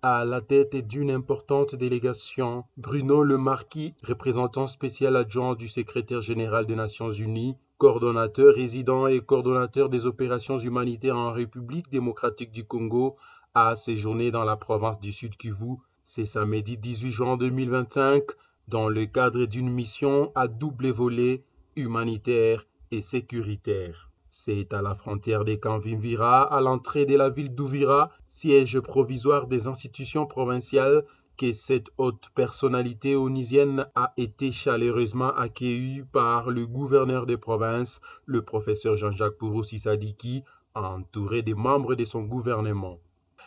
À la tête d'une importante délégation, Bruno Le Marquis, représentant spécial adjoint du secrétaire général des Nations Unies, coordonnateur résident et coordonnateur des opérations humanitaires en République démocratique du Congo, a séjourné dans la province du Sud Kivu ce samedi 18 juin 2025 dans le cadre d'une mission à double volet humanitaire et sécuritaire. C'est à la frontière des camps Vimvira, à l'entrée de la ville d'Uvira, siège provisoire des institutions provinciales, que cette haute personnalité onisienne a été chaleureusement accueillie par le gouverneur des provinces, le professeur Jean-Jacques Purusi Sadiki, entouré des membres de son gouvernement.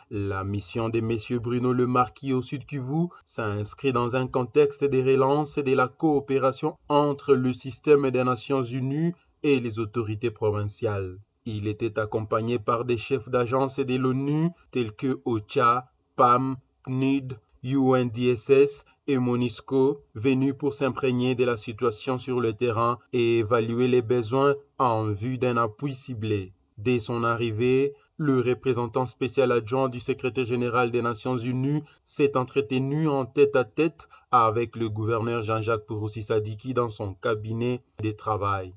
La mission de M. Bruno Le Marquis au Sud Kivu s'inscrit dans un contexte de relance et de la coopération entre le système des Nations Unies et les autorités provinciales. Il était accompagné par des chefs d'agence de l'ONU tels que OCHA, PAM, PNUD, UNDSS et MONUSCO, venus pour s'imprégner de la situation sur le terrain et évaluer les besoins en vue d'un appui ciblé. Dès son arrivée, le représentant spécial adjoint du secrétaire général des Nations Unies s'est entretenu en tête-à-tête avec le gouverneur Jean-Jacques Purusi Sadiki dans son cabinet de travail.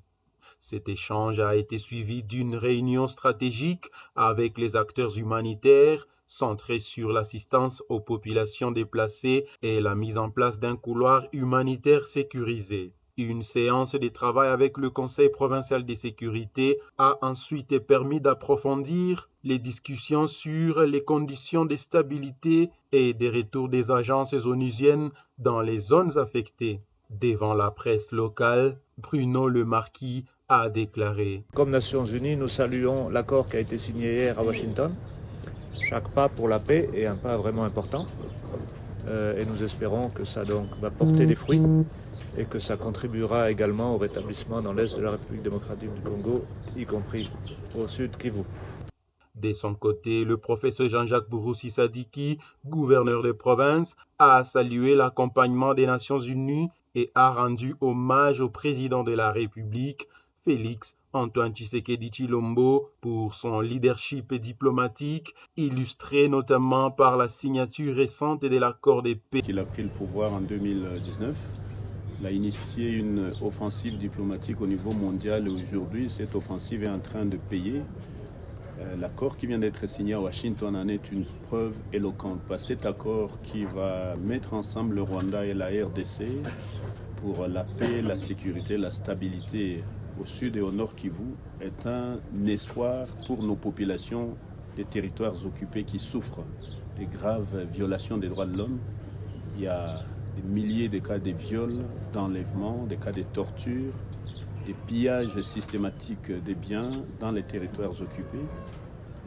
Cet échange a été suivi d'une réunion stratégique avec les acteurs humanitaires centrée sur l'assistance aux populations déplacées et la mise en place d'un couloir humanitaire sécurisé. Une séance de travail avec le Conseil provincial de sécurité a ensuite permis d'approfondir les discussions sur les conditions de stabilité et de retour des agences onusiennes dans les zones affectées. Devant la presse locale, Bruno Le Marquis a déclaré: Comme Nations Unies, nous saluons l'accord qui a été signé hier à Washington. Chaque pas pour la paix est un pas vraiment important et nous espérons que ça va porter des fruits et que ça contribuera également au rétablissement dans l'est de la République démocratique du Congo, y compris au sud Kivu. De son côté, le professeur Jean-Jacques Purusi Sadiki, gouverneur de province, a salué l'accompagnement des Nations Unies et a rendu hommage au président de la République, Félix Antoine Tshisekedi Tshilombo, pour son leadership diplomatique, illustré notamment par la signature récente de l'accord de paix. Il a pris le pouvoir en 2019. Il a initié une offensive diplomatique au niveau mondial et aujourd'hui, cette offensive est en train de payer. L'accord qui vient d'être signé à Washington en est une preuve éloquente. Cet accord qui va mettre ensemble le Rwanda et la RDC pour la paix, la sécurité, la stabilité au sud et au nord Kivu est un espoir pour nos populations des territoires occupés qui souffrent des graves violations des droits de l'homme. Il y a des milliers de cas de viols, d'enlèvements, des cas de torture, des pillages systématiques des biens dans les territoires occupés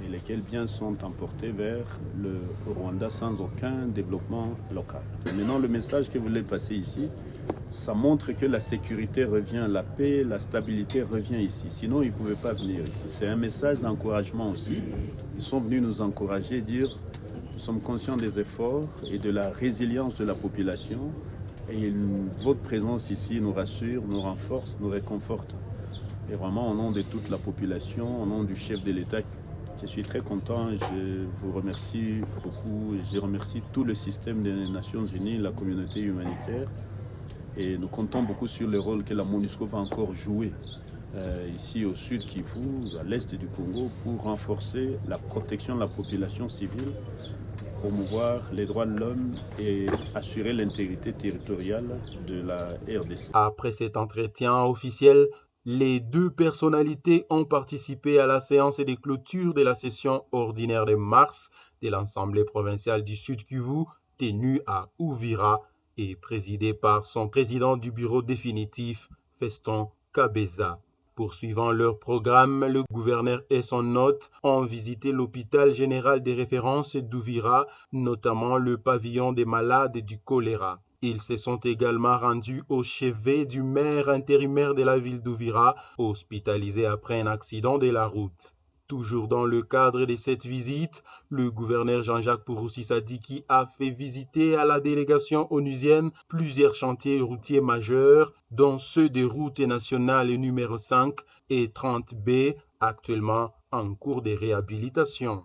et lesquels biens sont emportés vers le Rwanda sans aucun développement local. Et maintenant, le message que vous voulez passer ici, ça montre que la sécurité revient, la paix, la stabilité revient ici. Sinon, ils ne pouvaient pas venir ici. C'est un message d'encouragement aussi. Ils sont venus nous encourager, dire nous sommes conscients des efforts et de la résilience de la population. Et votre présence ici nous rassure, nous renforce, nous réconforte. Et vraiment, au nom de toute la population, au nom du chef de l'État, je suis très content. Je vous remercie beaucoup. Je remercie tout le système des Nations Unies, la communauté humanitaire. Et nous comptons beaucoup sur le rôle que la MONUSCO va encore jouer ici au sud Kivu, à l'est du Congo, pour renforcer la protection de la population civile, promouvoir les droits de l'homme et assurer l'intégrité territoriale de la RDC. Après cet entretien officiel, les deux personnalités ont participé à la séance de clôture de la session ordinaire de mars de l'Assemblée provinciale du Sud Kivu, tenue à Uvira et présidée par son président du bureau définitif, Feston Kabeza. Poursuivant leur programme, le gouverneur et son hôte ont visité l'hôpital général des références d'Uvira, notamment le pavillon des malades du choléra. Ils se sont également rendus au chevet du maire intérimaire de la ville d'Uvira, hospitalisé après un accident de la route. Toujours dans le cadre de cette visite, le gouverneur Jean-Jacques Purusi Sadiki a fait visiter à la délégation onusienne plusieurs chantiers routiers majeurs, dont ceux des routes nationales numéro 5 et 30B, actuellement en cours de réhabilitation.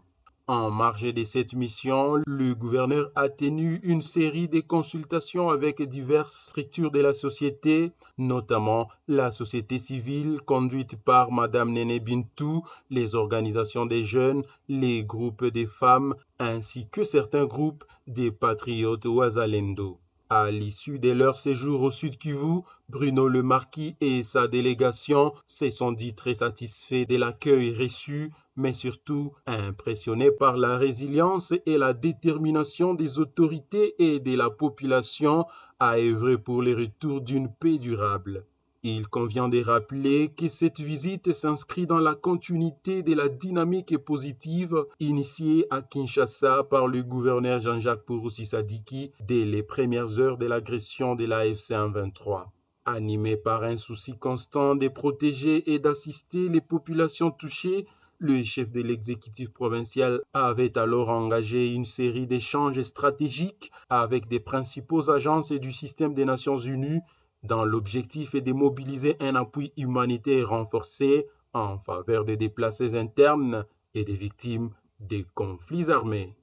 En marge de cette mission, le gouverneur a tenu une série de consultations avec diverses structures de la société, notamment la société civile conduite par Madame Néné Bintou, les organisations des jeunes, les groupes des femmes, ainsi que certains groupes des patriotes Ouazalendo. À l'issue de leur séjour au Sud Kivu, Bruno Le Marquis et sa délégation se sont dit très satisfaits de l'accueil reçu, mais surtout impressionnés par la résilience et la détermination des autorités et de la population à œuvrer pour le retour d'une paix durable. Il convient de rappeler que cette visite s'inscrit dans la continuité de la dynamique positive initiée à Kinshasa par le gouverneur Jean-Jacques Purusi Sadiki dès les premières heures de l'agression de la FC 23. Animé par un souci constant de protéger et d'assister les populations touchées, le chef de l'exécutif provincial avait alors engagé une série d'échanges stratégiques avec des principaux agences du système des Nations Unies dans l'objectif est de mobiliser un appui humanitaire renforcé en faveur des déplacés internes et des victimes des conflits armés.